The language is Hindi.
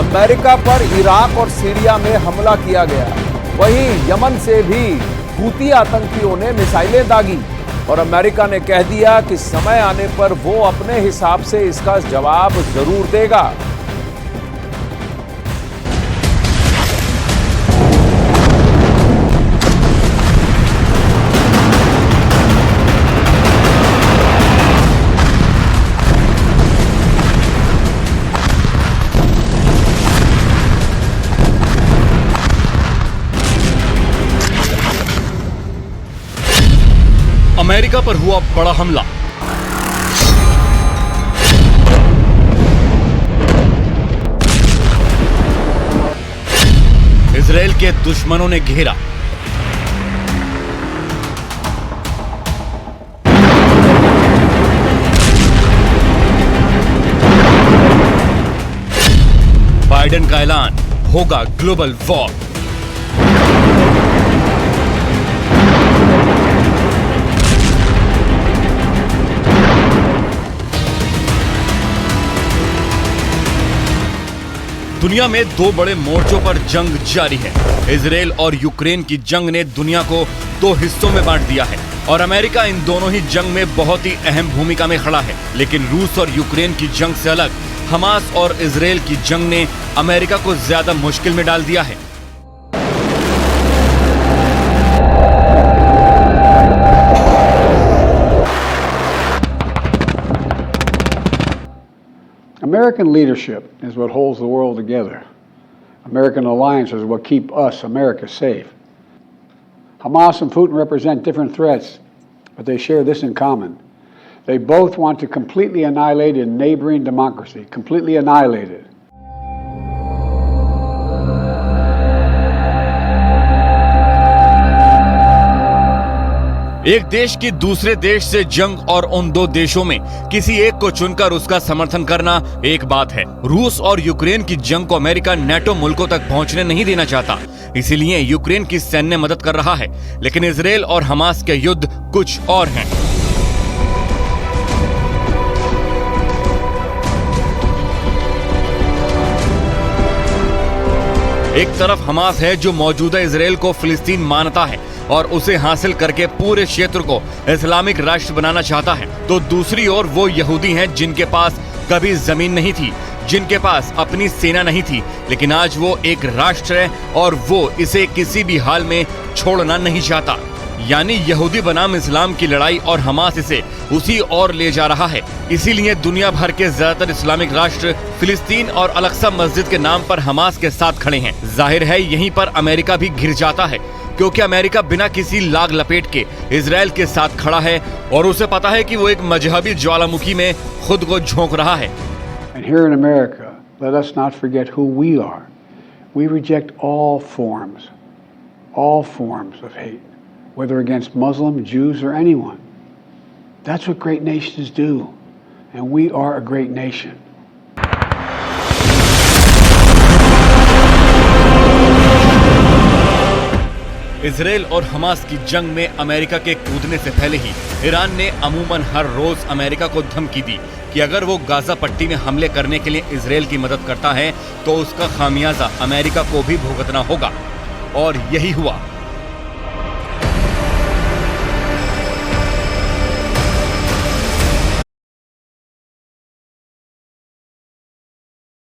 अमेरिका पर इराक और सीरिया में हमला किया गया। वहीं यमन से भी हूती आतंकियों ने मिसाइलें दागी और अमेरिका ने कह दिया कि समय आने पर वो अपने हिसाब से इसका जवाब जरूर देगा। अमेरिका पर हुआ बड़ा हमला। इजराइल के दुश्मनों ने घेरा। बाइडेन का ऐलान, होगा ग्लोबल वॉर। दुनिया में दो बड़े मोर्चों पर जंग जारी है। इजराइल और यूक्रेन की जंग ने दुनिया को दो हिस्सों में बांट दिया है और अमेरिका इन दोनों ही जंग में बहुत ही अहम भूमिका में खड़ा है। लेकिन रूस और यूक्रेन की जंग से अलग हमास और इजराइल की जंग ने अमेरिका को ज्यादा मुश्किल में डाल दिया है। American leadership is what holds the world together. American alliances is what keep us, America, safe. Hamas and Putin represent different threats, but they share this in common. They both want to completely annihilate a neighboring democracy, completely annihilate it. एक देश की दूसरे देश से जंग और उन दो देशों में किसी एक को चुनकर उसका समर्थन करना एक बात है। रूस और यूक्रेन की जंग को अमेरिका नेटो मुल्कों तक पहुंचने नहीं देना चाहता, इसीलिए यूक्रेन की सैन्य मदद कर रहा है। लेकिन इजराइल और हमास के युद्ध कुछ और हैं। एक तरफ हमास है जो मौजूदा इजराइल को फिलिस्तीन मानता है और उसे हासिल करके पूरे क्षेत्र को इस्लामिक राष्ट्र बनाना चाहता है, तो दूसरी ओर वो यहूदी हैं जिनके पास कभी जमीन नहीं थी, जिनके पास अपनी सेना नहीं थी, लेकिन आज वो एक राष्ट्र है और वो इसे किसी भी हाल में छोड़ना नहीं चाहता। यानी यहूदी बनाम इस्लाम की लड़ाई और हमास इसे उसी ओर ले जा रहा है। इसीलिए दुनिया भर के ज्यादातर इस्लामिक राष्ट्र फिलिस्तीन और अल-अक्सा मस्जिद के नाम पर हमास के साथ खड़े हैं। जाहिर है यहीं पर अमेरिका भी घिर जाता है, क्योंकि अमेरिका बिना किसी लाग लपेट के इजराइल के साथ खड़ा है और उसे पता है कि वो एक मजहबी ज्वालामुखी में खुद को झोंक रहा है। And here in America, let us not forget who we are. We reject all forms of hate, whether against Muslim, Jews, or anyone. That's what great nations do, and we are a great nation. Israel और हमास की जंग में अमेरिका के कूदने से पहले ही ईरान ने अमूमन हर रोज अमेरिका को धमकी दी कि अगर वो गाजा पट्टी में हमले करने के लिए इजराइल की मदद करता है तो उसका खामियाजा अमेरिका को भी भुगतना होगा। और यही हुआ।